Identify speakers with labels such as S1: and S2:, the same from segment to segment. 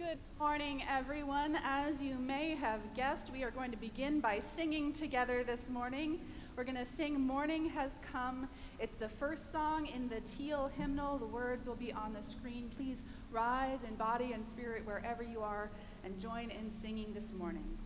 S1: Good morning, everyone. As you may have guessed, we are going to begin by singing together this morning. We're going to sing Morning Has Come. It's the first song in the Teal hymnal. The words will be on the screen. Please rise in body and spirit wherever you are and join in singing this morning.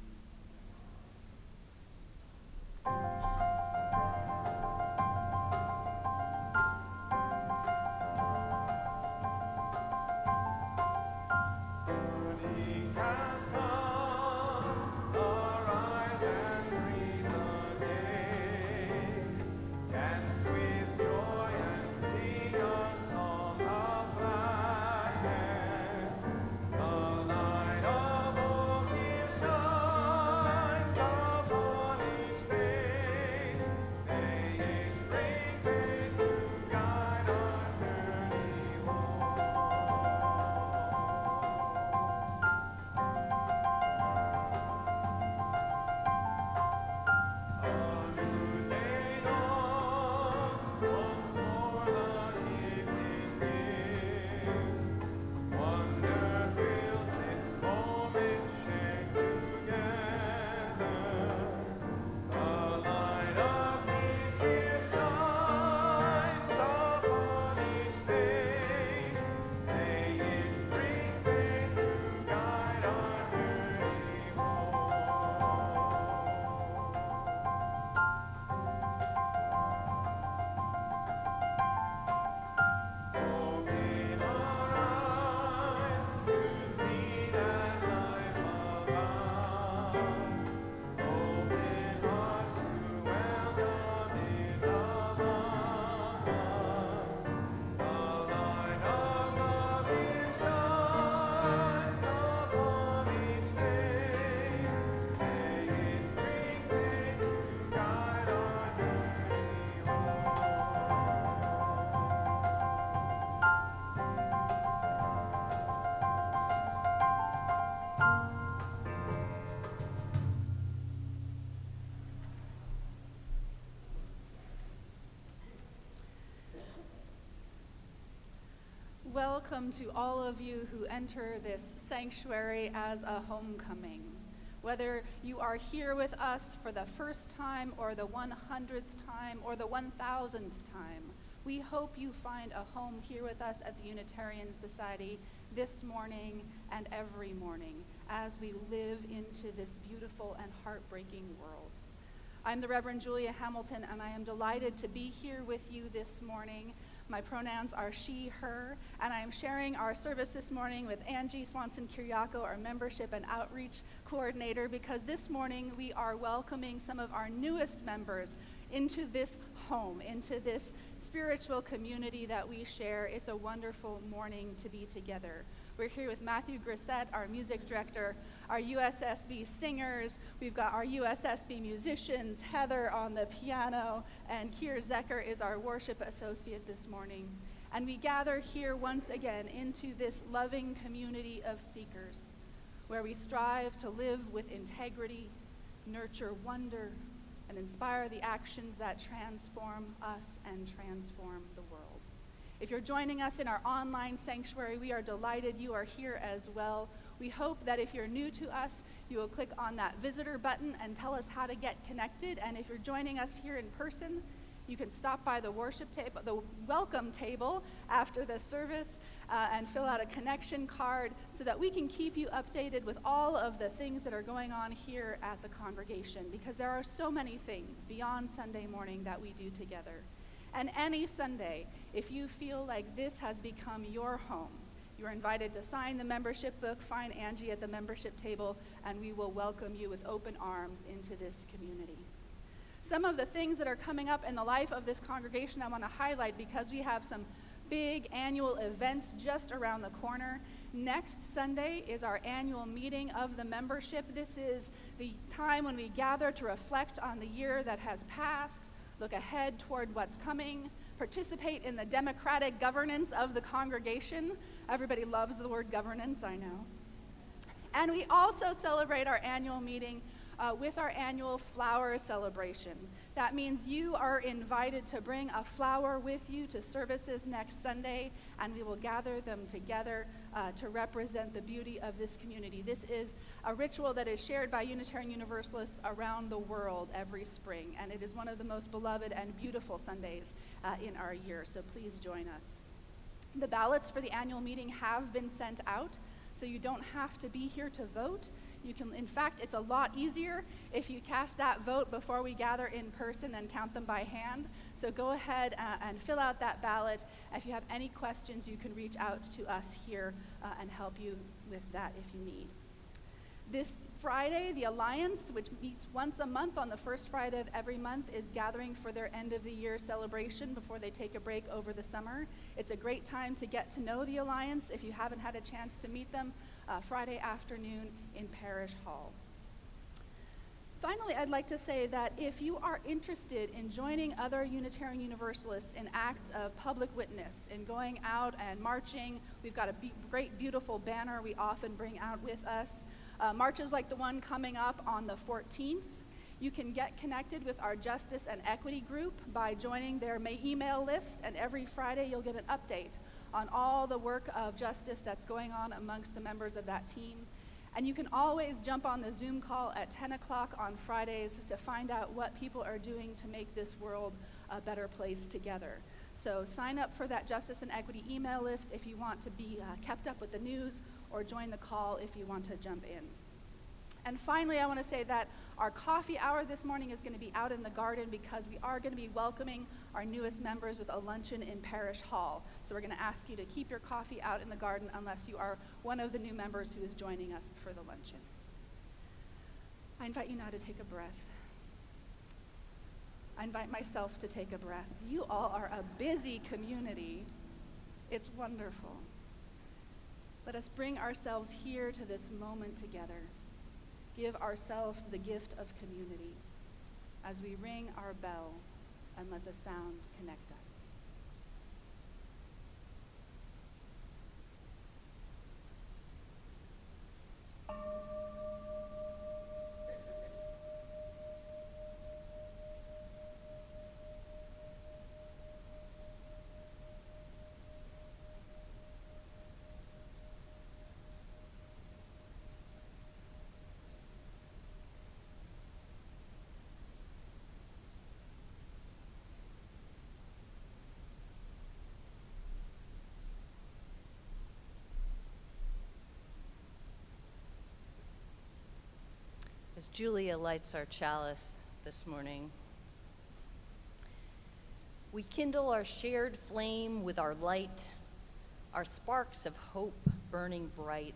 S1: Welcome to all of you who enter this sanctuary as a homecoming. Whether you are here with us for the first time or the 100th time or the 1000th time, we hope you find a home here with us at the Unitarian Society this morning and every morning as we live into this beautiful and heartbreaking world. I'm the Reverend Julia Hamilton, and I am delighted to be here with you this morning. My pronouns are she, her, and I am sharing our service this morning with Angie Swanson-Kiriako, our membership and outreach coordinator, because this morning we are welcoming some of our newest members into this home, into this spiritual community that we share. It's a wonderful morning to be together. We're here with Matthew Grissett, our music director, our USSB singers. We've got our USSB musicians, Heather on the piano, and Keir Zecker is our worship associate this morning. And we gather here once again into this loving community of seekers, where we strive to live with integrity, nurture wonder, and inspire the actions that transform us and transform the world. If you're joining us in our online sanctuary, we are delighted you are here as well. We hope that if you're new to us, you will click on that visitor button and tell us how to get connected. And if you're joining us here in person, you can stop by the worship table, the welcome table after the service and fill out a connection card so that we can keep you updated with all of the things that are going on here at the congregation, because there are so many things beyond Sunday morning that we do together. And any Sunday, if you feel like this has become your home, you're invited to sign the membership book, find Angie at the membership table, and we will welcome you with open arms into this community. Some of the things that are coming up in the life of this congregation I want to highlight because we have some big annual events just around the corner. Next Sunday is our annual meeting of the membership. This is the time when we gather to reflect on the year that has passed, look ahead toward what's coming, participate in the democratic governance of the congregation. Everybody loves the word governance, I know. And we also celebrate our annual meeting with our annual flower celebration. That means you are invited to bring a flower with you to services next Sunday, and we will gather them together to represent the beauty of this community. This is a ritual that is shared by Unitarian Universalists around the world every spring, and it is one of the most beloved and beautiful Sundays in our year, so please join us. The ballots for the annual meeting have been sent out, so you don't have to be here to vote. You can, in fact, it's a lot easier if you cast that vote before we gather in person and count them by hand. So go ahead and fill out that ballot. If you have any questions, you can reach out to us here and help you with that if you need. This Friday, the Alliance, which meets once a month on the first Friday of every month, is gathering for their end of the year celebration before they take a break over the summer. It's a great time to get to know the Alliance if you haven't had a chance to meet them, Friday afternoon in Parish Hall. Finally, I'd like to say that if you are interested in joining other Unitarian Universalists in acts of public witness, in going out and marching, we've got a great, beautiful banner we often bring out with us. Marches like the one coming up on the 14th. You can get connected with our Justice and Equity group by joining their email list, and every Friday you'll get an update on all the work of justice that's going on amongst the members of that team. And you can always jump on the Zoom call at 10 o'clock on Fridays to find out what people are doing to make this world a better place together. So sign up for that Justice and Equity email list if you want to be kept up with the news, or join the call if you want to jump in. And finally, I want to say that our coffee hour this morning is going to be out in the garden because we are going to be welcoming our newest members with a luncheon in Parish Hall. So we're going to ask you to keep your coffee out in the garden unless you are one of the new members who is joining us for the luncheon. I invite you now to take a breath. I invite myself to take a breath. You all are a busy community. It's wonderful. Let us bring ourselves here to this moment together. Give ourselves the gift of community as we ring our bell and let the sound connect us.
S2: As Julia lights our chalice this morning, we kindle our shared flame with our light, our sparks of hope burning bright,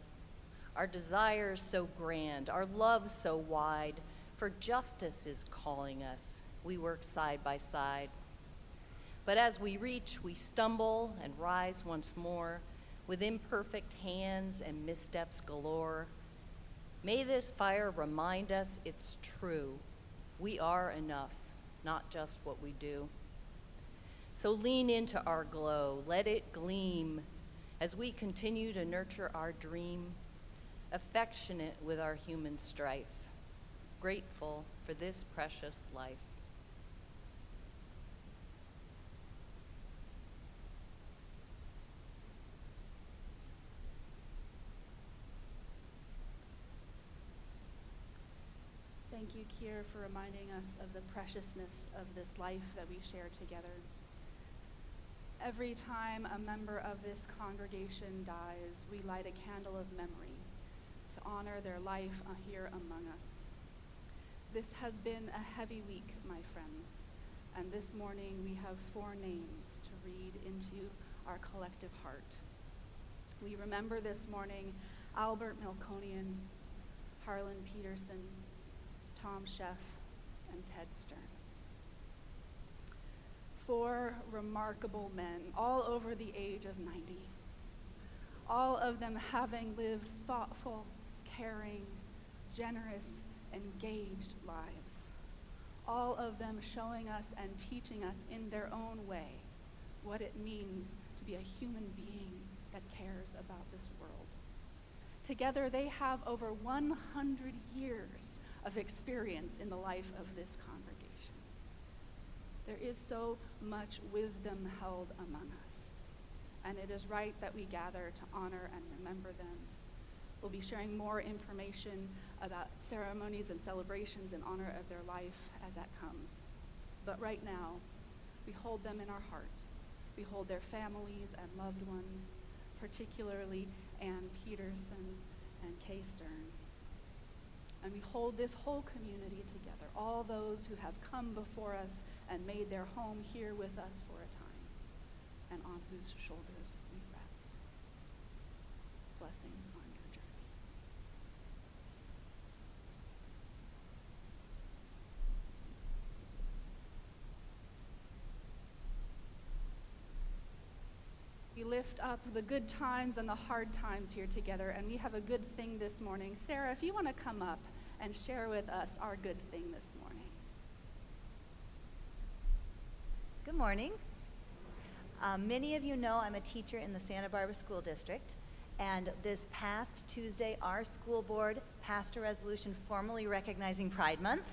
S2: our desires so grand, our love so wide, for justice is calling us. We work side by side. But as we reach, we stumble and rise once more with imperfect hands and missteps galore. May this fire remind us it's true. We are enough, not just what we do. So lean into our glow, let it gleam as we continue to nurture our dream, affectionate with our human strife, grateful for this precious life.
S1: Thank you, Kier, for reminding us of the preciousness of this life that we share together. Every time a member of this congregation dies, we light a candle of memory to honor their life here among us. This has been a heavy week, my friends, and this morning we have 4 names to read into our collective heart. We remember this morning Albert Melkonian, Harlan Peterson, Tom Sheff, and Ted Stern. 4 remarkable men, all over the age of 90. All of them having lived thoughtful, caring, generous, engaged lives. All of them showing us and teaching us in their own way what it means to be a human being that cares about this world. Together, they have over 100 years of experience in the life of this congregation. There is so much wisdom held among us, and it is right that we gather to honor and remember them. We'll be sharing more information about ceremonies and celebrations in honor of their life as that comes. But right now, we hold them in our heart. We hold their families and loved ones, particularly Ann Peterson and Kay Stern. And we hold this whole community together, all those who have come before us and made their home here with us for a time, and on whose shoulders we rest. Blessings on your journey. We lift up the good times and the hard times here together, and we have a good thing this morning. Sarah, if you want to come up and share with us our good thing this morning.
S3: Good morning. Many of you know I'm a teacher in the Santa Barbara School District, and this past Tuesday, our school board passed a resolution formally recognizing Pride Month.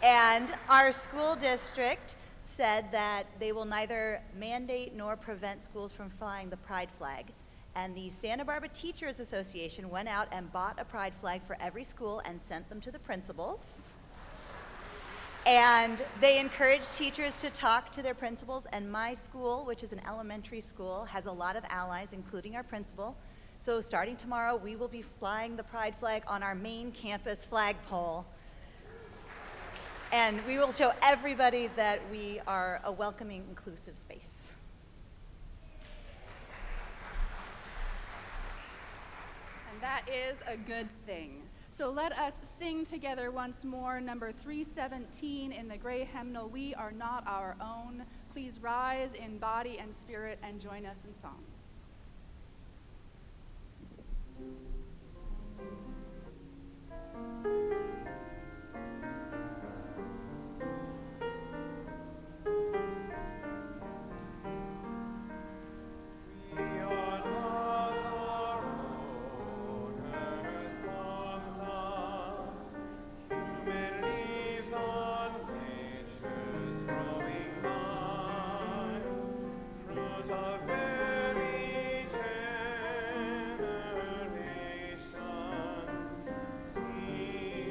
S3: And our school district said that they will neither mandate nor prevent schools from flying the pride flag. And the Santa Barbara Teachers Association went out and bought a pride flag for every school and sent them to the principals. And they encourage teachers to talk to their principals, and my school, which is an elementary school, has a lot of allies, including our principal. So starting tomorrow, we will be flying the pride flag on our main campus flagpole. And we will show everybody that we are a welcoming, inclusive space.
S1: And that is a good thing. So let us sing together once more, number 317 in the gray hymnal, "We Are Not Our Own." Please rise in body and spirit and join us in song.
S4: Generations, see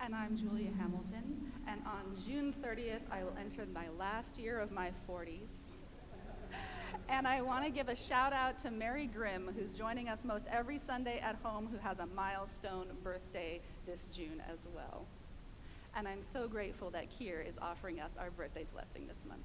S1: And I'm Julia Hamilton, and on June 30th, I will enter my last year of my 40s. And I want to give a shout out to Mary Grimm, who's joining us most every Sunday at home, who has a milestone birthday this June as well. And I'm so grateful that Kier is offering us our birthday blessing this month.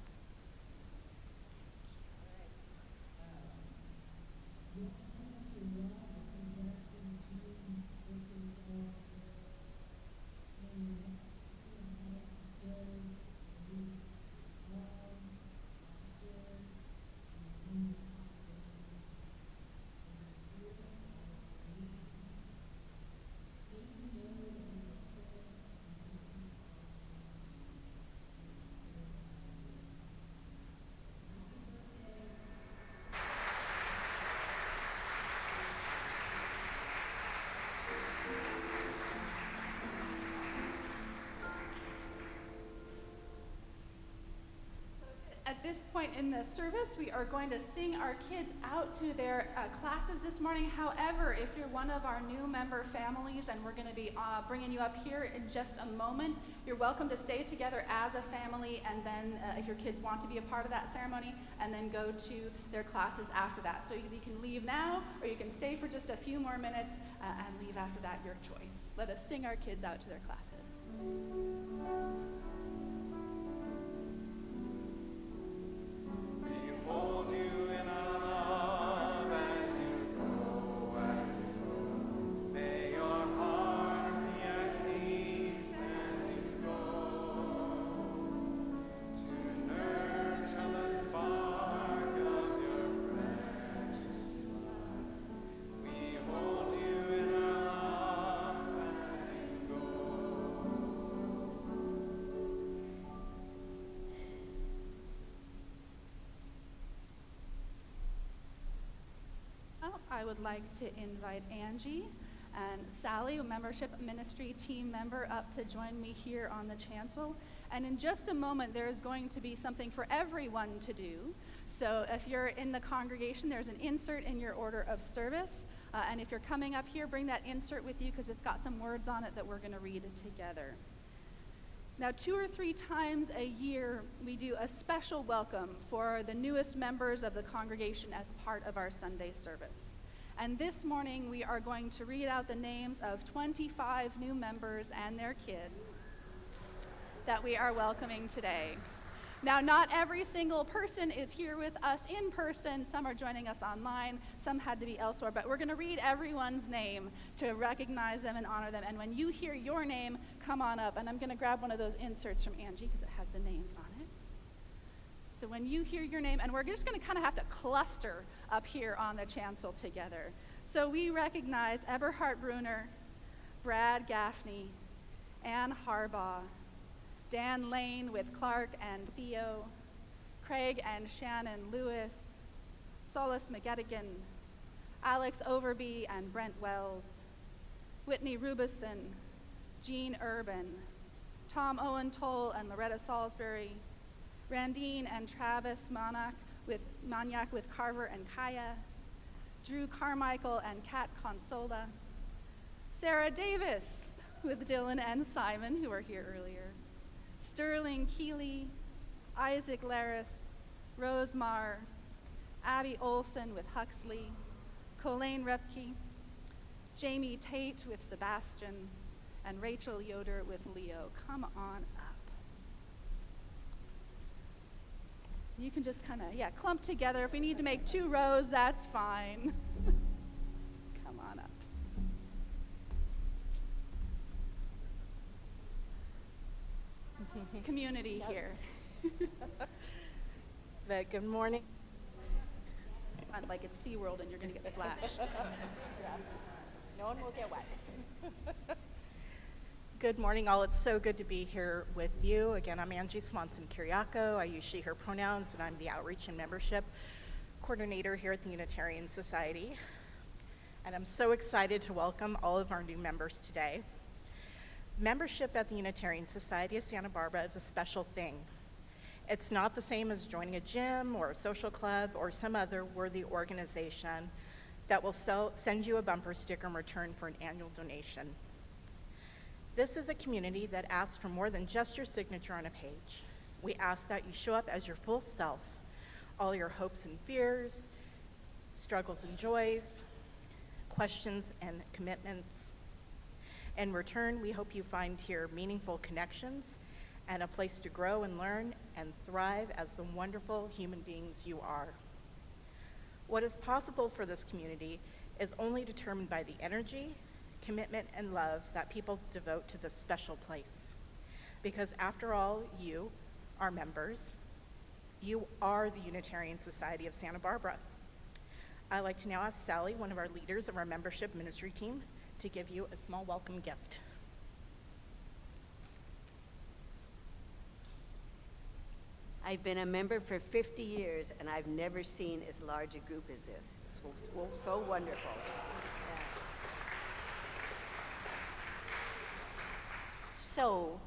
S1: At this point in the service, we are going to sing our kids out to their classes this morning. However, if you're one of our new member families, and we're going to be bringing you up here in just a moment, you're welcome to stay together as a family, and then if your kids want to be a part of that ceremony, and then go to their classes after that. So you can leave now, or you can stay for just a few more minutes and leave after that, your choice. Let us sing our kids out to their classes.
S4: Hold you in our love as you go. May your hearts be at peace as you go. To nurture the spark of your precious love. We hold you in our love as you go.
S1: I would like to invite Angie and Sally, a membership ministry team member, up to join me here on the chancel. And in just a moment, there is going to be something for everyone to do. So if you're in the congregation, there's an insert in your order of service. And if you're coming up here, bring that insert with you because it's got some words on it that we're going to read together. Now, 2 or 3 times a year, we do a special welcome for the newest members of the congregation as part of our Sunday service. And this morning, we are going to read out the names of 25 new members and their kids that we are welcoming today. Now, not every single person is here with us in person. Some are joining us online. Some had to be elsewhere. But we're going to read everyone's name to recognize them and honor them. And when you hear your name, come on up. And I'm going to grab one of those inserts from Angie because it has the names on it. So when you hear your name, and we're just going to kind of have to cluster up here on the chancel together. So we recognize Eberhard Bruner, Brad Gaffney, Ann Harbaugh, Dan Lane with Clark and Theo, Craig and Shannon Lewis, Solis McGettigan, Alex Overby and Brent Wells, Whitney Rubison, Jean Urban, Tom Owen Toll and Loretta Salisbury, Randine and Travis Maniac with Carver and Kaya, Drew Carmichael and Kat Consola, Sarah Davis with Dylan and Simon, who were here earlier, Sterling Keeley, Isaac Laris, Rose Marr, Abby Olson with Huxley, Colleen Repke, Jamie Tate with Sebastian, and Rachel Yoder with Leo. Come on up. You can just kind of, clump together. If we need to make 2 rows, that's fine. Come on up. Community here.
S5: But good morning.
S1: Like it's SeaWorld and you're going to get splashed.
S5: No one will get wet. Good morning, all. It's so good to be here with you. Again, I'm Angie Swanson-Kiriakou. I use she, her pronouns, and I'm the Outreach and Membership Coordinator here at the Unitarian Society. And I'm so excited to welcome all of our new members today. Membership at the Unitarian Society of Santa Barbara is a special thing. It's not the same as joining a gym or a social club or some other worthy organization that will send you a bumper sticker in return for an annual donation. This is a community that asks for more than just your signature on a page. We ask that you show up as your full self, all your hopes and fears, struggles and joys, questions and commitments. In return, we hope you find here meaningful connections and a place to grow and learn and thrive as the wonderful human beings you are. What is possible for this community is only determined by the energy, commitment, and love that people devote to this special place. Because after all, you, our members, you are the Unitarian Society of Santa Barbara. I'd like to now ask Sally, one of our leaders of our membership ministry team, to give you a small welcome gift.
S6: I've been a member for 50 years, and I've never seen as large a group as this. It's so wonderful. So,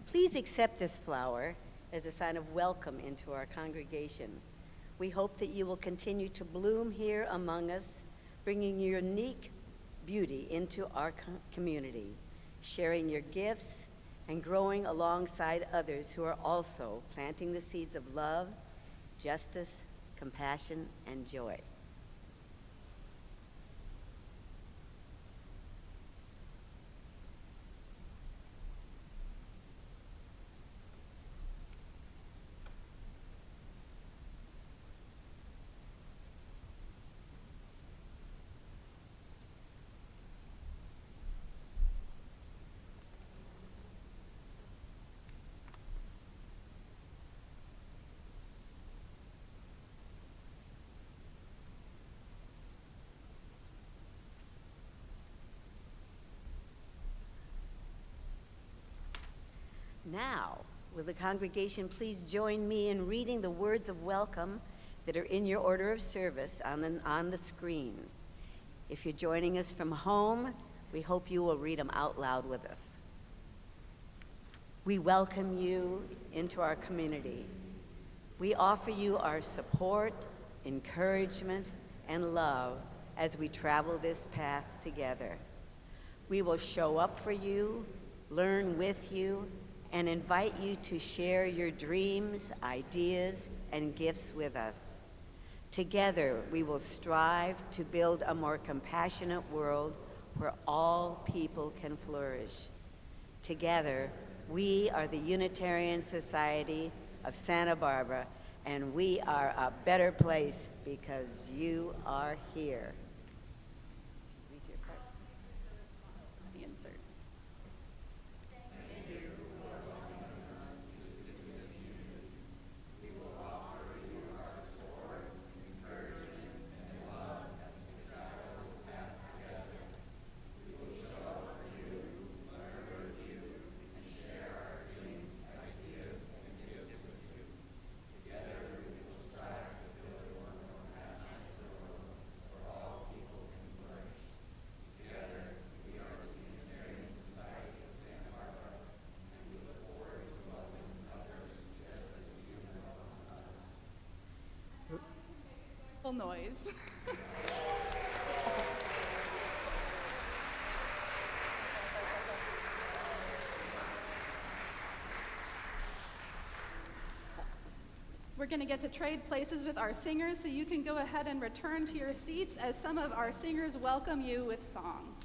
S6: please accept this flower as a sign of welcome into our congregation. We hope that you will continue to bloom here among us, bringing your unique beauty into our community, sharing your gifts, and growing alongside others who are also planting the seeds of love, justice, compassion, and joy. Now, will the congregation please join me in reading the words of welcome that are in your order of service on the screen. If you're joining us from home, we hope you will read them out loud with us. We welcome you into our community. We offer you our support, encouragement, and love as we travel this path together. We will show up for you, learn with you, and invite you to share your dreams, ideas, and gifts with us. Together, we will strive to build a more compassionate world where all people can flourish. Together, we are the Unitarian Society of Santa Barbara, and we are a better place because you are here. Read your part.
S1: The insert. Noise. We're going to get to trade places with our singers, so you can go ahead and return to your seats as some of our singers welcome you with song.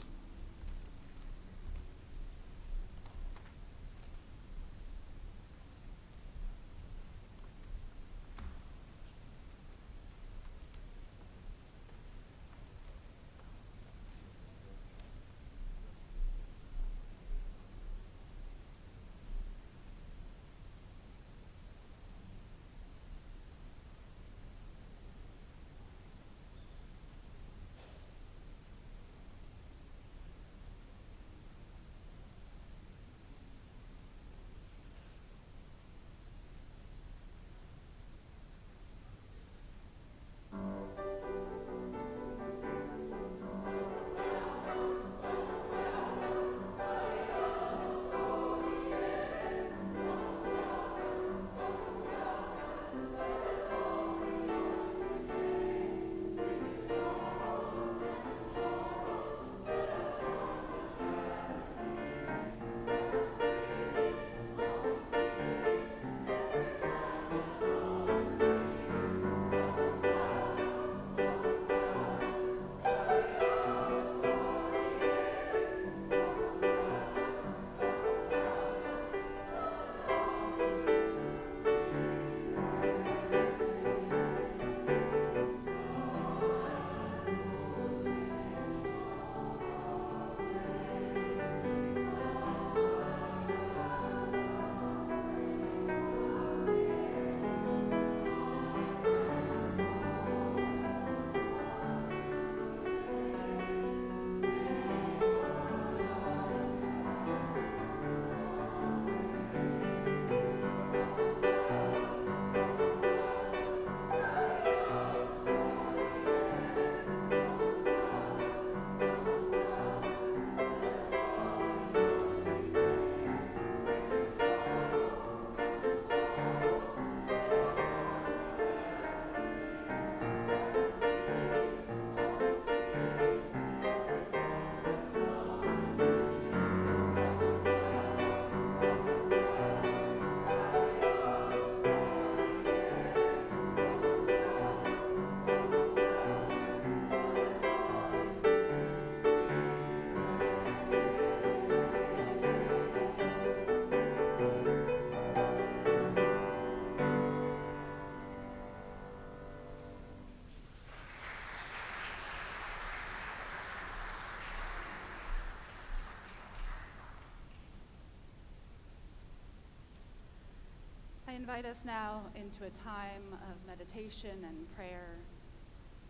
S1: invite us now into a time of meditation and prayer,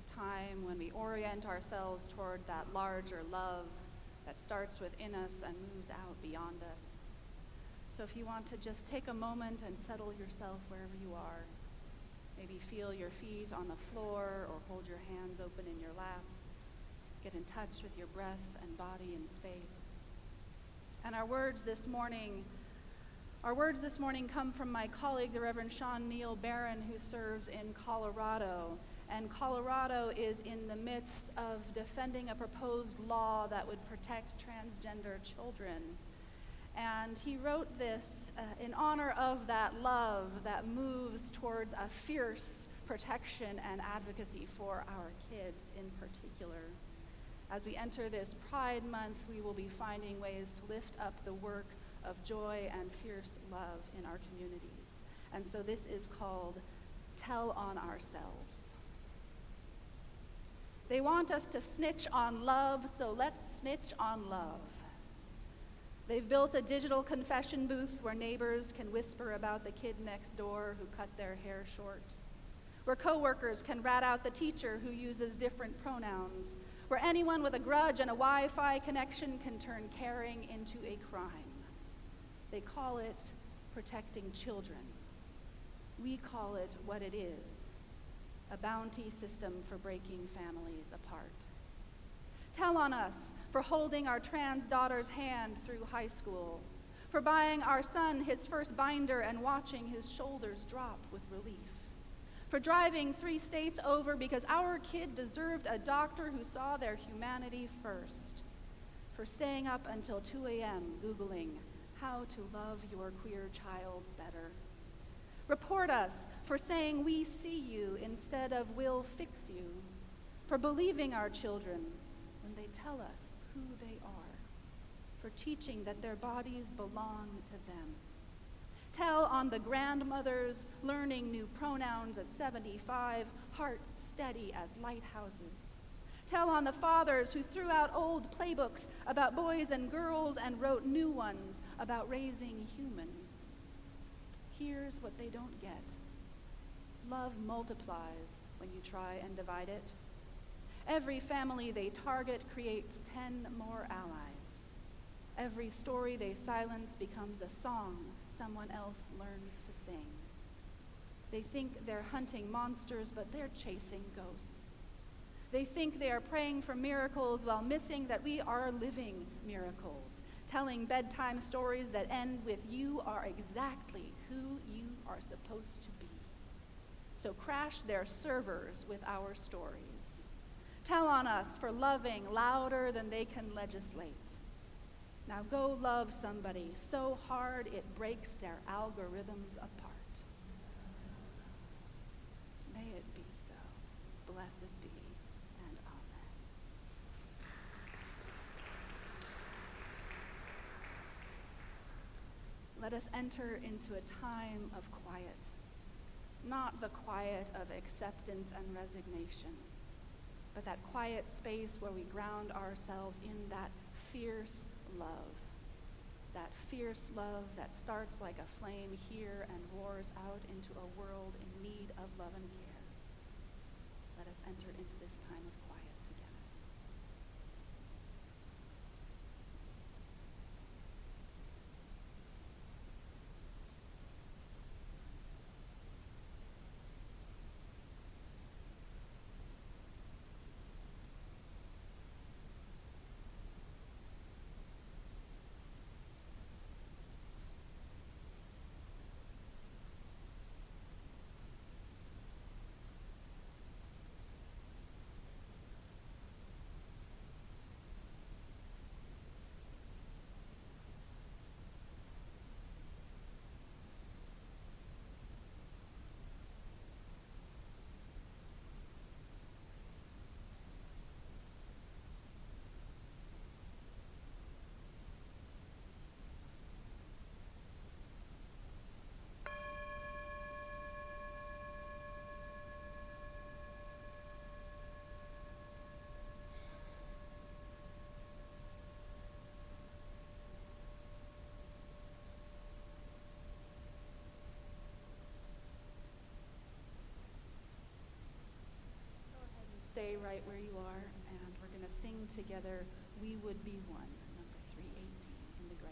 S1: a time when we orient ourselves toward that larger love that starts within us and moves out beyond us. So if you want to just take a moment and settle yourself wherever you are, maybe feel your feet on the floor or hold your hands open in your lap. Get in touch with your breath and body in space. And our words this morning come from my colleague, the Reverend Sean Neil Barron, who serves in Colorado. And Colorado is in the midst of defending a proposed law that would protect transgender children. And he wrote this in honor of that love that moves towards a fierce protection and advocacy for our kids in particular. As we enter this Pride Month, we will be finding ways to lift up the work of joy and fierce love in our communities. And so this is called Tell on Ourselves. They want us to snitch on love, so let's snitch on love. They've built a digital confession booth where neighbors can whisper about the kid next door who cut their hair short, where coworkers can rat out the teacher who uses different pronouns, where anyone with a grudge and a Wi-Fi connection can turn caring into a crime. They call it protecting children. We call it what it is, a bounty system for breaking families apart. Tell on us for holding our trans daughter's hand through high school, for buying our son his first binder and watching his shoulders drop with relief, for driving 3 states over because our kid deserved a doctor who saw their humanity first, for staying up until 2 a.m. Googling how to love your queer child better. Report us for saying we see you instead of we'll fix you, for believing our children when they tell us who they are, for teaching that their bodies belong to them. Tell on the grandmothers learning new pronouns at 75, hearts steady as lighthouses. Tell on the fathers who threw out old playbooks about boys and girls and wrote new ones about raising humans. Here's what they don't get. Love multiplies when you try and divide it. Every family they target creates 10 more allies. Every story they silence becomes a song someone else learns to sing. They think they're hunting monsters, but they're chasing ghosts. They think they are praying for miracles while missing that we are living miracles, telling bedtime stories that end with you are exactly who you are supposed to be. So crash their servers with our stories. Tell on us for loving louder than they can legislate. Now go love somebody so hard it breaks their algorithms apart. May it be so. Blessed be, and amen. Let us enter into a time of quiet, not the quiet of acceptance and resignation, but that quiet space where we ground ourselves in that fierce love that starts like a flame here and roars out into a world in need of love and care. Let us enter into this time of quiet together. sing together, "We Would Be One," number 318 in the gray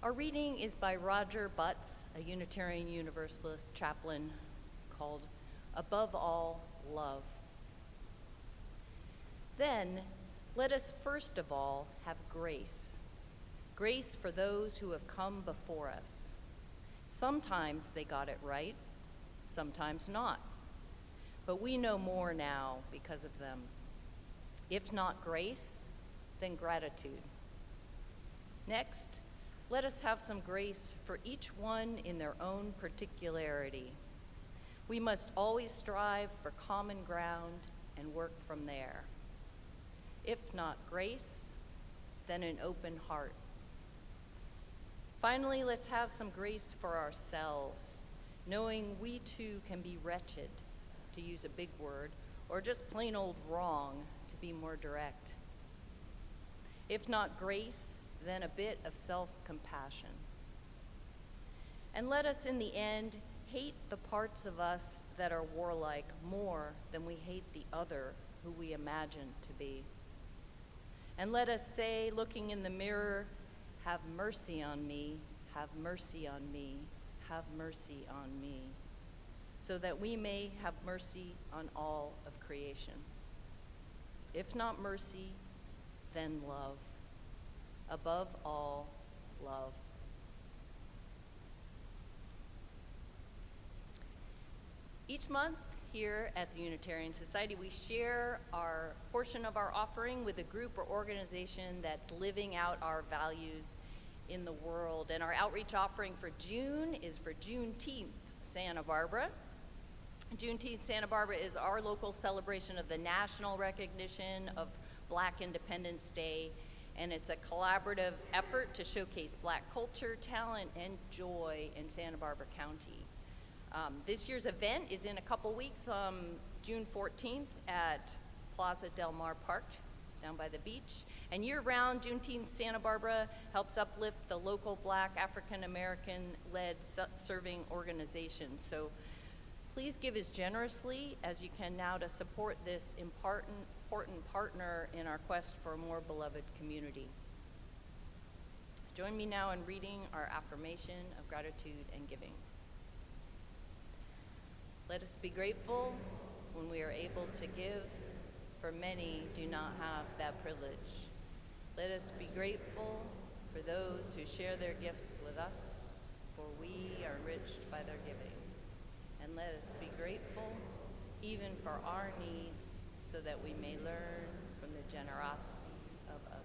S1: Our reading is by Roger Butts, a Unitarian Universalist chaplain, called "Above All, Love." Then, let us first of all have grace. Grace for those who have come before us. Sometimes they got it right, sometimes not. But we know more now because of them. If not grace, then gratitude. Next, let us have some grace for each one in their own particularity. We must always strive for common ground and work from there. If not grace, then an open heart. Finally, let's have some grace for ourselves, knowing we too can be wretched, to use a big word, or just plain old wrong, to be more direct. If not grace, then a bit of self-compassion. And let us, in the end, hate the parts of us that are warlike more than we hate the other who we imagine to be. And let us say, looking in the mirror, "Have mercy on me, have mercy on me, have mercy on me," so that we may have mercy on all of creation. If not mercy, then love. Above all, love. Each month here at the Unitarian Society, we share our portion of our offering with a group or organization that's living out our values in the world. And our outreach offering for June is for Juneteenth, Santa Barbara. Juneteenth, Santa Barbara is our local celebration of the national recognition of Black Independence Day. And it's a collaborative effort to showcase Black culture, talent, and joy in Santa Barbara County. This year's event is in a couple weeks, June 14th at Plaza Del Mar Park down by the beach. And year-round, Juneteenth Santa Barbara helps uplift the local Black African-American-led serving organizations. So
S2: Please give as generously as you can now to support this important partner in our quest for a more beloved community. Join me now in reading our affirmation of gratitude and giving. Let us be grateful when we are able to give, for many do not have that privilege. Let us be grateful for those who share their gifts with us, for we are enriched by their giving. And let us be grateful even for our needs, so that we may learn from the generosity of others.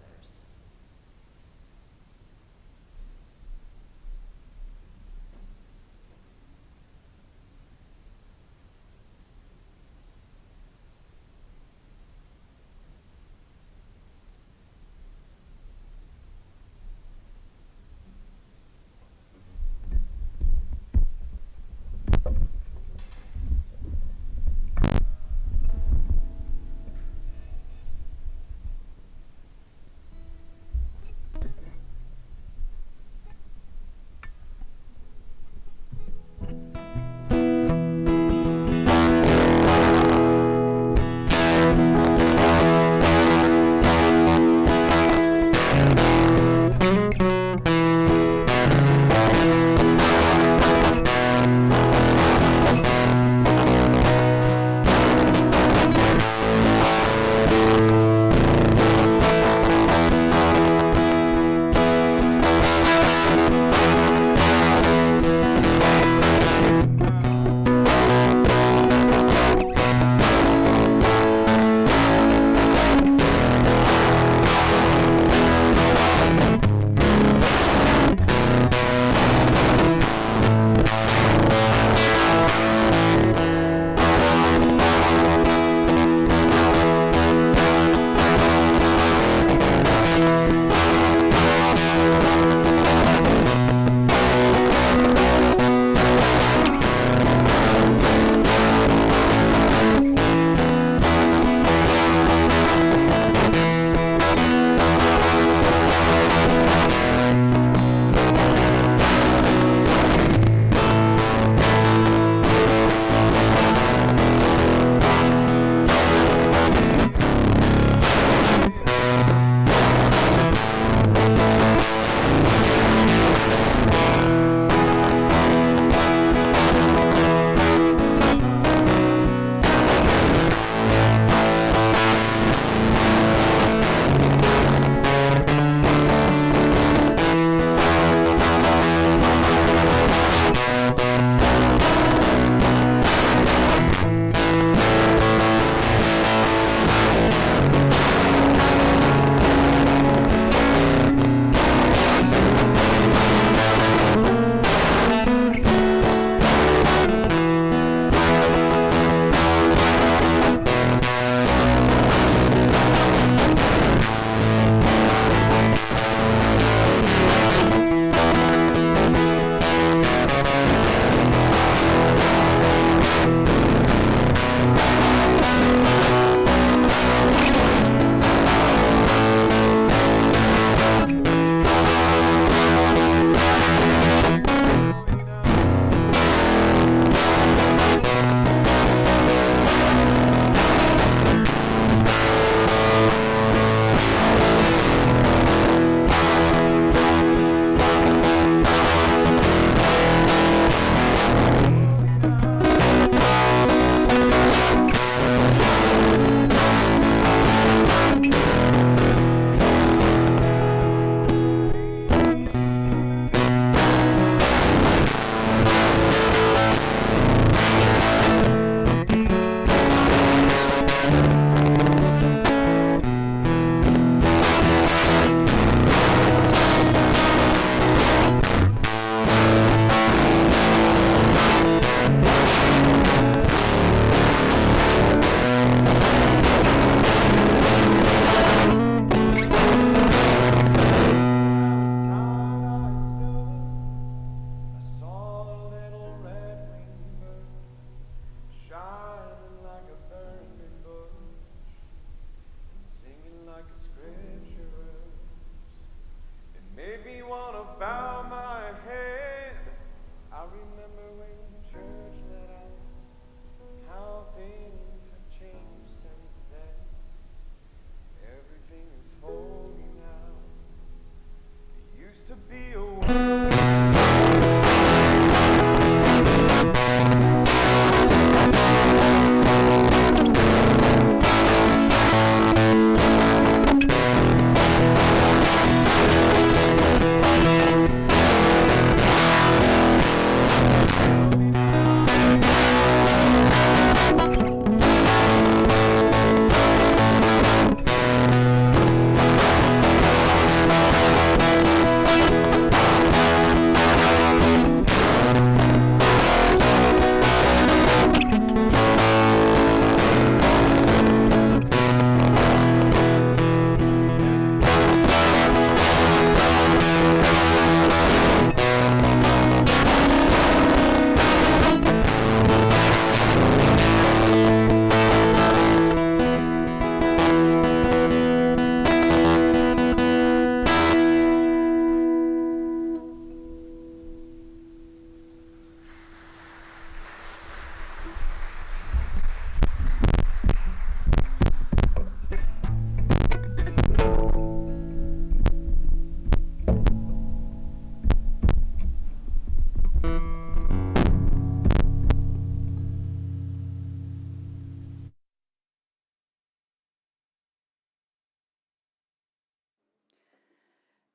S4: to be a wonderful.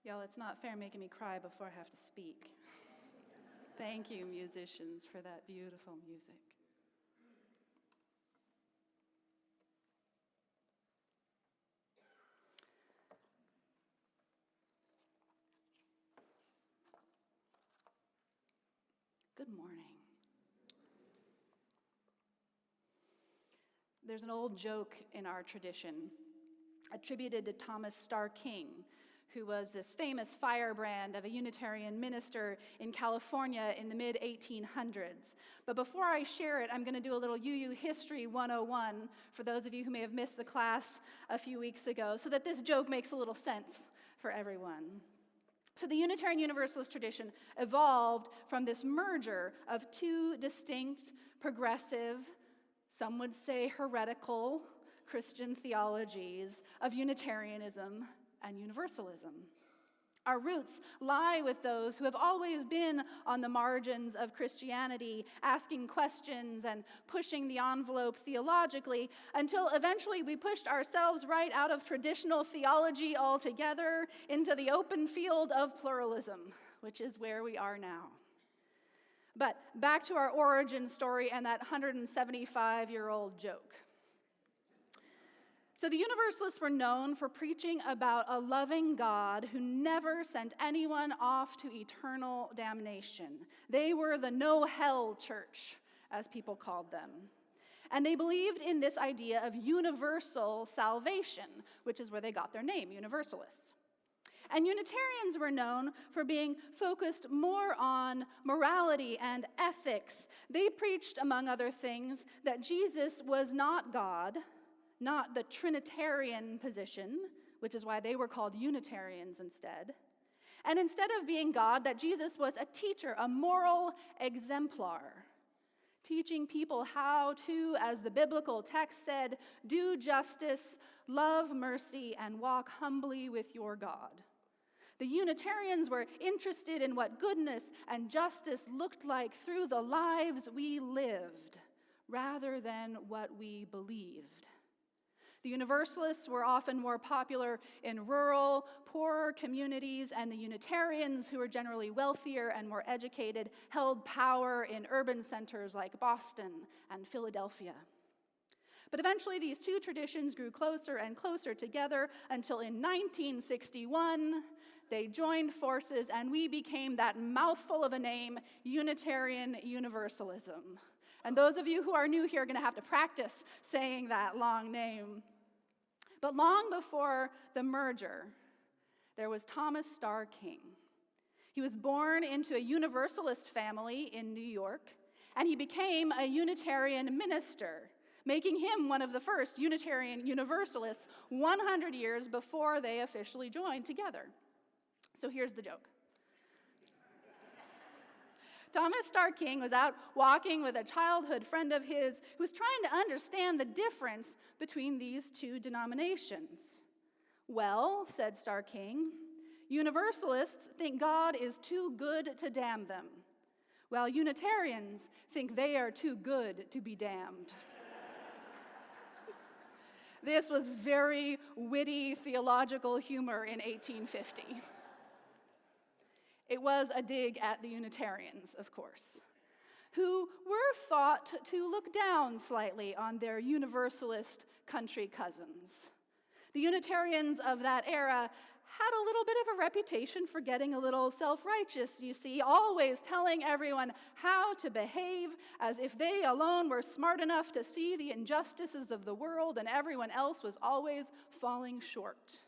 S1: Y'all, it's not fair making me cry before I have to speak. Thank you, musicians, for that beautiful music. Good morning. There's an old joke in our tradition attributed to Thomas Starr King, who was this famous firebrand of a Unitarian minister in California in the mid-1800s. But before I share it, I'm going to do a little UU History 101 for those of you who may have missed the class a few weeks ago, so that this joke makes a little sense for everyone. So the Unitarian Universalist tradition evolved from this merger of two distinct, progressive, some would say heretical, Christian theologies of Unitarianism and Universalism. Our roots lie with those who have always been on the margins of Christianity, asking questions and pushing the envelope theologically, until eventually we pushed ourselves right out of traditional theology altogether into the open field of pluralism, which is where we are now. But back to our origin story and that 175-year-old joke. So the Universalists were known for preaching about a loving God who never sent anyone off to eternal damnation. They were the no-hell church, as people called them. And they believed in this idea of universal salvation, which is where they got their name, Universalists. And Unitarians were known for being focused more on morality and ethics. They preached, among other things, that Jesus was not God, not the Trinitarian position, which is why they were called Unitarians instead. And instead of being God, that Jesus was a teacher, a moral exemplar, teaching people how to, as the biblical text said, do justice, love mercy, and walk humbly with your God. The Unitarians were interested in what goodness and justice looked like through the lives we lived, rather than what we believed. The Universalists were often more popular in rural, poorer communities, and the Unitarians, who were generally wealthier and more educated, held power in urban centers like Boston and Philadelphia. But eventually, these two traditions grew closer and closer together until in 1961, they joined forces and we became that mouthful of a name, Unitarian Universalism. And those of you who are new here are going to have to practice saying that long name. But long before the merger, there was Thomas Starr King. He was born into a Universalist family in New York, and he became a Unitarian minister, making him one of the first Unitarian Universalists 100 years before they officially joined together. So here's the joke. Thomas Starr King was out walking with a childhood friend of his who was trying to understand the difference between these two denominations. Well, said Starr King, Universalists think God is too good to damn them, while Unitarians think they are too good to be damned. This was very witty theological humor in 1850. It was a dig at the Unitarians, of course, who were thought to look down slightly on their Universalist country cousins. The Unitarians of that era had a little bit of a reputation for getting a little self-righteous, you see, always telling everyone how to behave as if they alone were smart enough to see the injustices of the world and everyone else was always falling short.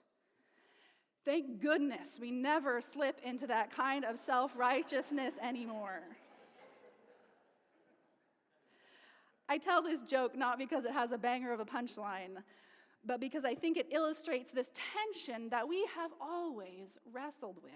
S1: Thank goodness we never slip into that kind of self-righteousness anymore. I tell this joke not because it has a banger of a punchline, but because I think it illustrates this tension that we have always wrestled with.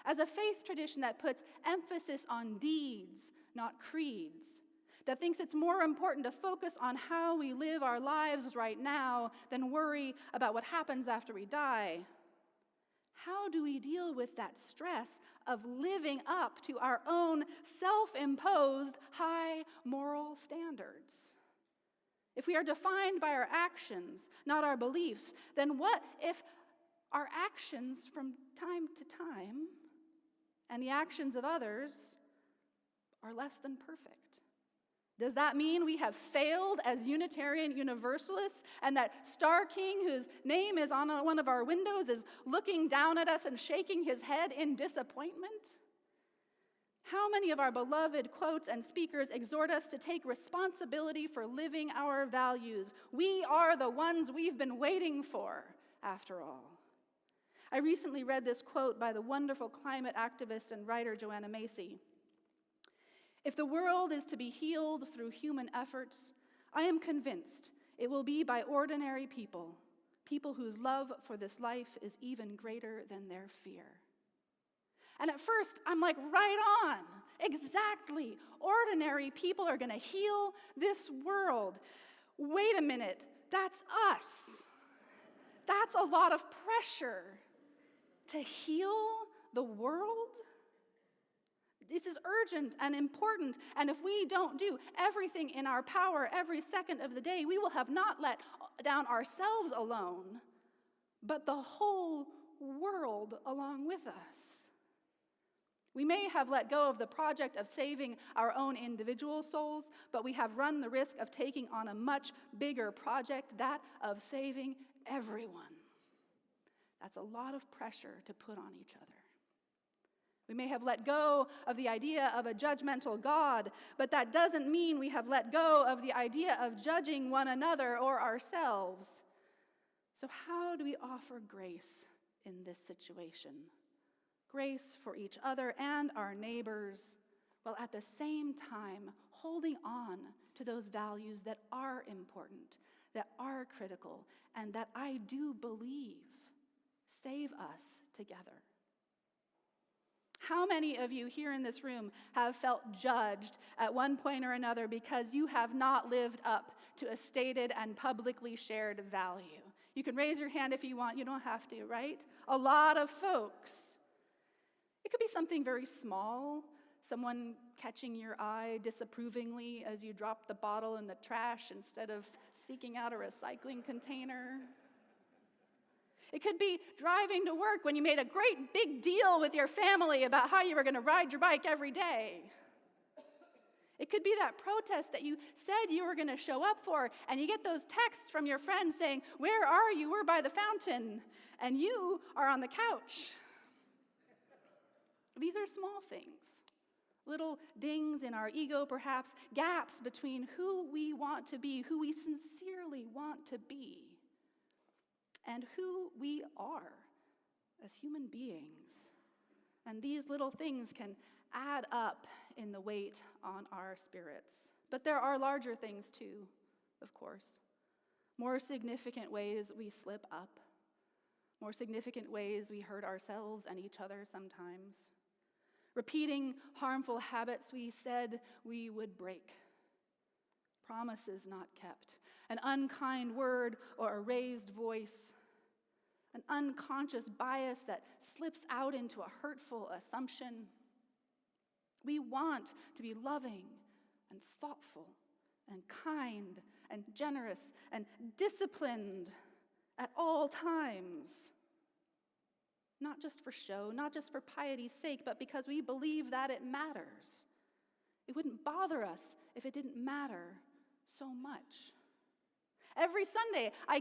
S1: As a faith tradition that puts emphasis on deeds, not creeds, that thinks it's more important to focus on how we live our lives right now than worry about what happens after we die, how do we deal with that stress of living up to our own self-imposed high moral standards? If we are defined by our actions, not our beliefs, then what if our actions from time to time and the actions of others are less than perfect? Does that mean we have failed as Unitarian Universalists and that Star King, whose name is on one of our windows, is looking down at us and shaking his head in disappointment? How many of our beloved quotes and speakers exhort us to take responsibility for living our values? We are the ones we've been waiting for, after all. I recently read this quote by the wonderful climate activist and writer Joanna Macy. If the world is to be healed through human efforts, I am convinced it will be by ordinary people, people whose love for this life is even greater than their fear. And at first, I'm like, right on, exactly. Ordinary people are going to heal this world. Wait a minute, that's us. That's a lot of pressure to heal the world. This is urgent and important, and if we don't do everything in our power every second of the day, we will have not let down ourselves alone, but the whole world along with us. We may have let go of the project of saving our own individual souls, but we have run the risk of taking on a much bigger project, that of saving everyone. That's a lot of pressure to put on each other. We may have let go of the idea of a judgmental God, but that doesn't mean we have let go of the idea of judging one another or ourselves. So how do we offer grace in this situation? Grace for each other and our neighbors, while at the same time holding on to those values that are important, that are critical, and that I do believe save us together. How many of you here in this room have felt judged at one point or another because you have not lived up to a stated and publicly shared value? You can raise your hand if you want, you don't have to, right? A lot of folks. It could be something very small, someone catching your eye disapprovingly as you drop the bottle in the trash instead of seeking out a recycling container. It could be driving to work when you made a great big deal with your family about how you were going to ride your bike every day. It could be that protest that you said you were going to show up for, and you get those texts from your friends saying, "Where are you? We're by the fountain," and you are on the couch. These are small things, little dings in our ego perhaps, gaps between who we want to be, who we sincerely want to be, and who we are as human beings. And these little things can add up in the weight on our spirits. But there are larger things too, of course. More significant ways we slip up. More significant ways we hurt ourselves and each other sometimes. Repeating harmful habits we said we would break. Promises not kept. An unkind word or a raised voice. an unconscious bias that slips out into a hurtful assumption. We want to be loving and thoughtful and kind and generous and disciplined at all times. Not just for show, not just for piety's sake, but because we believe that it matters. It wouldn't bother us if it didn't matter so much. Every Sunday, we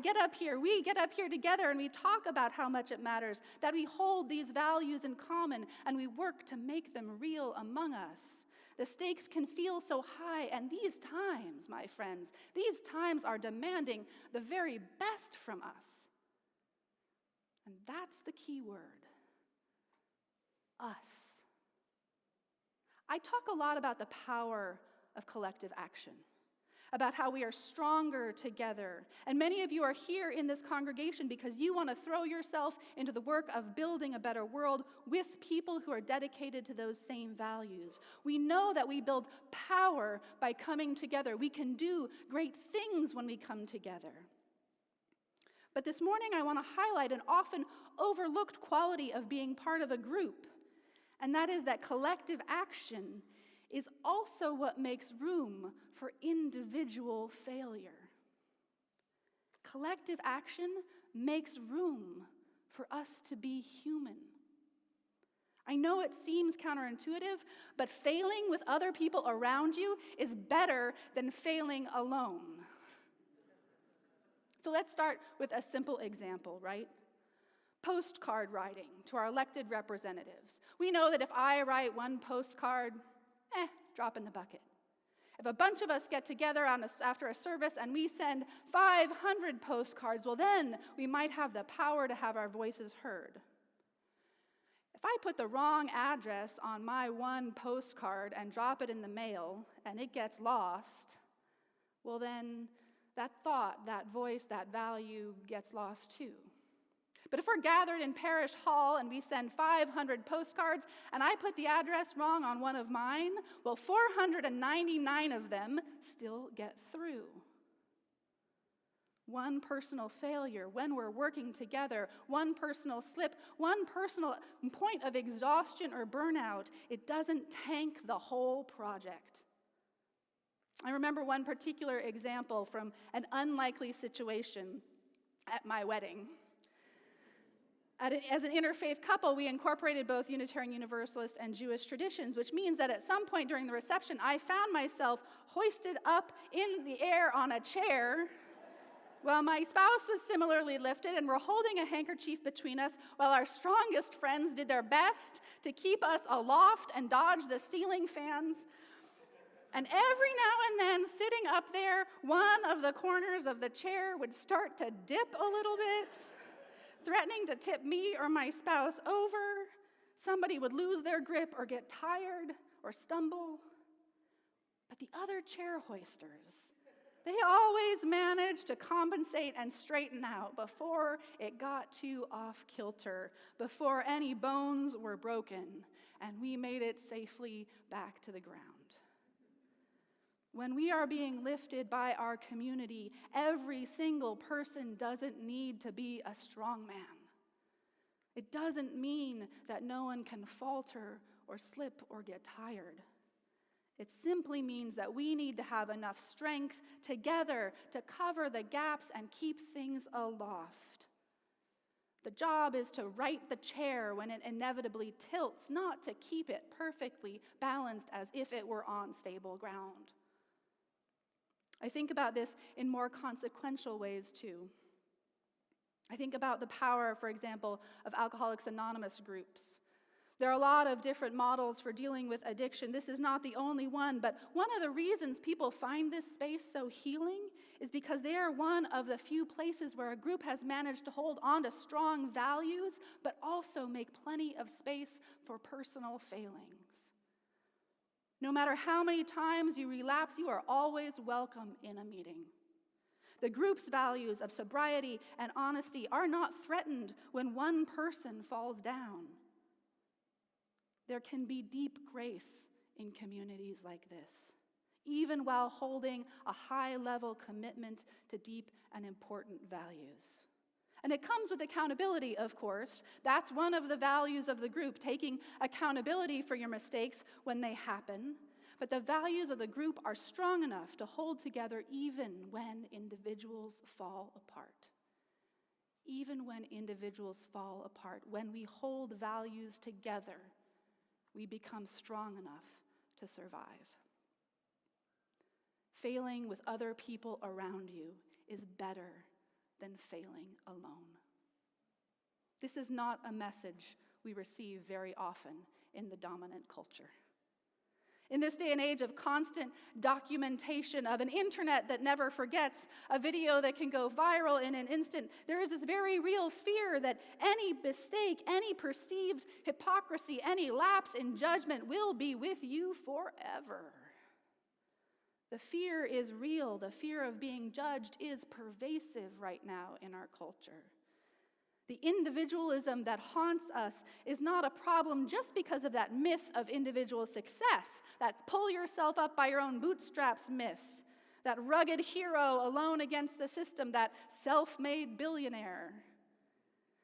S1: get up here together and we talk about how much it matters, that we hold these values in common and we work to make them real among us. The stakes can feel so high, and these times, my friends, these times are demanding the very best from us. And that's the key word, us. I talk a lot about the power of collective action, about how we are stronger together. And many of you are here in this congregation because you want to throw yourself into the work of building a better world with people who are dedicated to those same values. We know that we build power by coming together. We can do great things when we come together. But this morning I want to highlight an often overlooked quality of being part of a group, and that is that collective action is also what makes room for individual failure. Collective action makes room for us to be human. I know it seems counterintuitive, but failing with other people around you is better than failing alone. So let's start with a simple example, right? Postcard writing to our elected representatives. We know that if I write one postcard, drop in the bucket. If a bunch of us get together after a service and we send 500 postcards, well then we might have the power to have our voices heard. If I put the wrong address on my one postcard and drop it in the mail and it gets lost, well then that thought, that voice, that value gets lost too. But if we're gathered in Parish Hall and we send 500 postcards and I put the address wrong on one of mine, well, 499 of them still get through. One personal failure when we're working together, one personal slip, one personal point of exhaustion or burnout, it doesn't tank the whole project. I remember one particular example from an unlikely situation at my wedding. As an interfaith couple, we incorporated both Unitarian Universalist and Jewish traditions, which means that at some point during the reception, I found myself hoisted up in the air on a chair while my spouse was similarly lifted, and we're holding a handkerchief between us while our strongest friends did their best to keep us aloft and dodge the ceiling fans. And every now and then, sitting up there, one of the corners of the chair would start to dip a little bit, threatening to tip me or my spouse over. Somebody would lose their grip or get tired or stumble. But the other chair hoisters, they always managed to compensate and straighten out before it got too off kilter, before any bones were broken, and we made it safely back to the ground. When we are being lifted by our community, every single person doesn't need to be a strong man. It doesn't mean that no one can falter or slip or get tired. It simply means that we need to have enough strength together to cover the gaps and keep things aloft. The job is to right the chair when it inevitably tilts, not to keep it perfectly balanced as if it were on stable ground. I think about this in more consequential ways, too. I think about the power, for example, of Alcoholics Anonymous groups. There are a lot of different models for dealing with addiction. This is not the only one, but one of the reasons people find this space so healing is because they are one of the few places where a group has managed to hold on to strong values, but also make plenty of space for personal failings. No matter how many times you relapse, you are always welcome in a meeting. The group's values of sobriety and honesty are not threatened when one person falls down. There can be deep grace in communities like this, even while holding a high-level commitment to deep and important values. And it comes with accountability, of course. That's one of the values of the group, taking accountability for your mistakes when they happen. But the values of the group are strong enough to hold together even when individuals fall apart. Even when individuals fall apart, when we hold values together, we become strong enough to survive. Failing with other people around you is better than failing alone. This is not a message we receive very often in the dominant culture. In this day and age of constant documentation, of an internet that never forgets, a video that can go viral in an instant, there is this very real fear that any mistake, any perceived hypocrisy, any lapse in judgment will be with you forever. The fear is real. The fear of being judged is pervasive right now in our culture. The individualism that haunts us is not a problem just because of that myth of individual success, that pull yourself up by your own bootstraps myth, that rugged hero alone against the system, that self-made billionaire.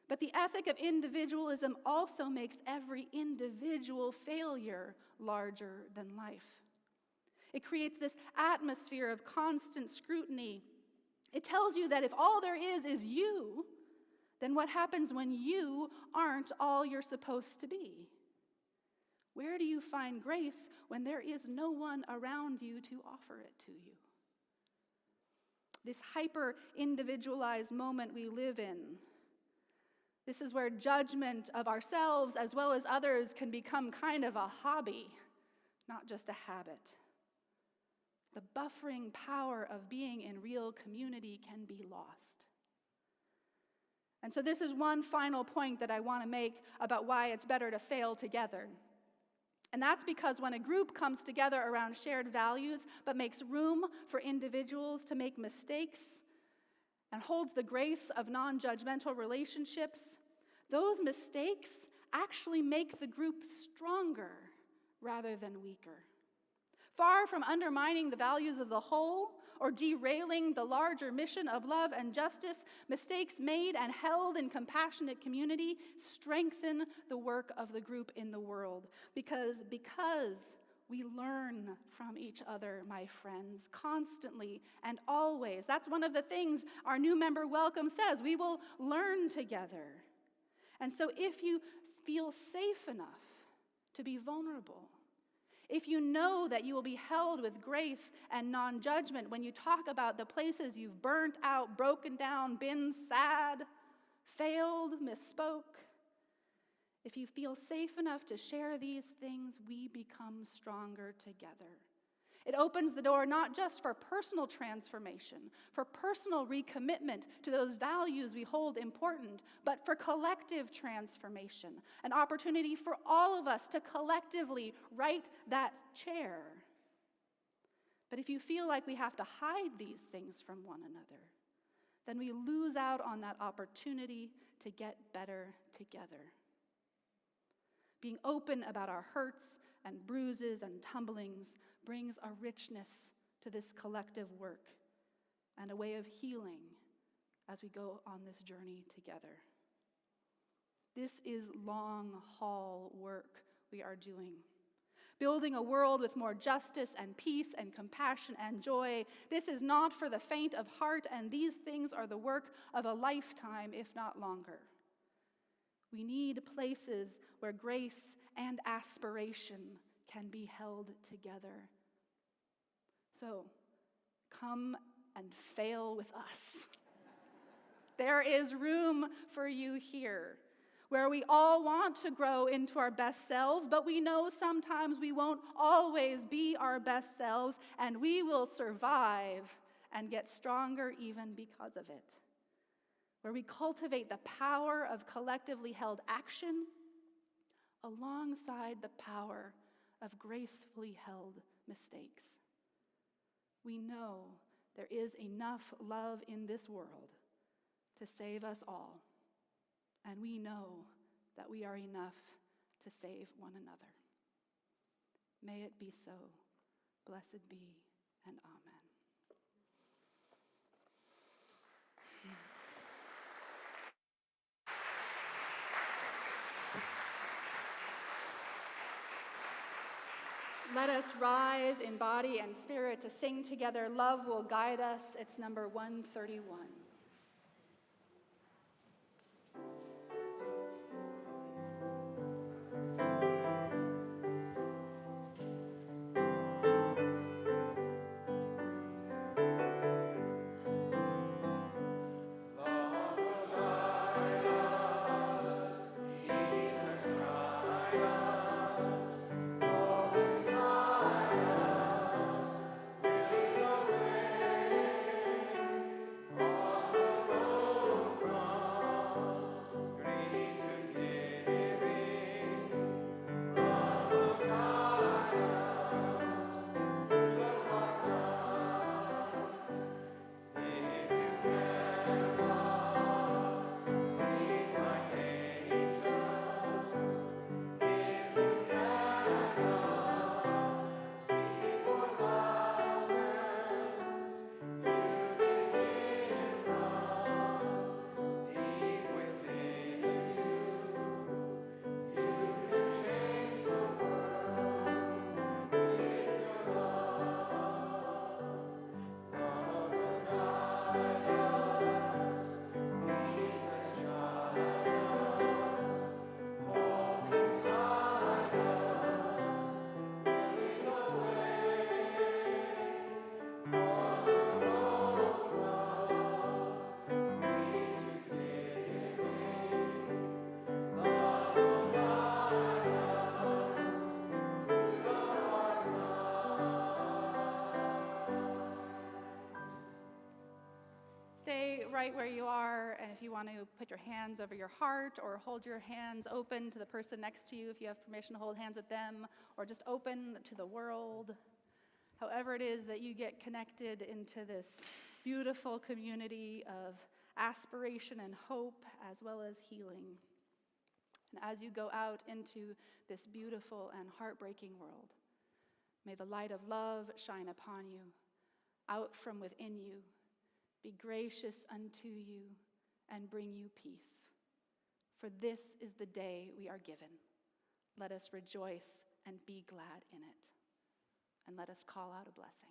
S1: But the ethic of individualism also makes every individual failure larger than life. It creates this atmosphere of constant scrutiny. It tells you that if all there is you, then what happens when you aren't all you're supposed to be? Where do you find grace when there is no one around you to offer it to you? This hyper-individualized moment we live in, this is where judgment of ourselves as well as others can become kind of a hobby, not just a habit. The buffering power of being in real community can be lost. And so this is one final point that I want to make about why it's better to fail together. And that's because when a group comes together around shared values but makes room for individuals to make mistakes and holds the grace of non-judgmental relationships, those mistakes actually make the group stronger rather than weaker. Far from undermining the values of the whole or derailing the larger mission of love and justice, mistakes made and held in compassionate community strengthen the work of the group in the world. Because we learn from each other, my friends, constantly and always. That's one of the things our new member welcome says. We will learn together. And so if you feel safe enough to be vulnerable, if you know that you will be held with grace and non-judgment when you talk about the places you've burnt out, broken down, been sad, failed, misspoke, if you feel safe enough to share these things, we become stronger together. It opens the door not just for personal transformation, for personal recommitment to those values we hold important, but for collective transformation, an opportunity for all of us to collectively right that chair. But if you feel like we have to hide these things from one another, then we lose out on that opportunity to get better together. Being open about our hurts and bruises and tumblings brings a richness to this collective work and a way of healing as we go on this journey together. This is long-haul work we are doing. Building a world with more justice and peace and compassion and joy. This is not for the faint of heart, and these things are the work of a lifetime, if not longer. We need places where grace and aspiration can be held together. So, come and fail with us. There is room for you here, where we all want to grow into our best selves, but we know sometimes we won't always be our best selves, and we will survive and get stronger even because of it. Where we cultivate the power of collectively held action alongside the power of gracefully held mistakes. We know there is enough love in this world to save us all, and we know that we are enough to save one another. May it be so. Blessed be, and amen. Let us rise in body and spirit to sing together, Love Will Guide Us. It's number 131. Stay right where you are, and if you want to put your hands over your heart or hold your hands open to the person next to you, if you have permission to hold hands with them, or just open to the world, however it is that you get connected into this beautiful community of aspiration and hope, as well as healing. And as you go out into this beautiful and heartbreaking world, may the light of love shine upon you, out from within you, be gracious unto you, and bring you peace. For this is the day we are given. Let us rejoice and be glad in it. And let us call out a blessing.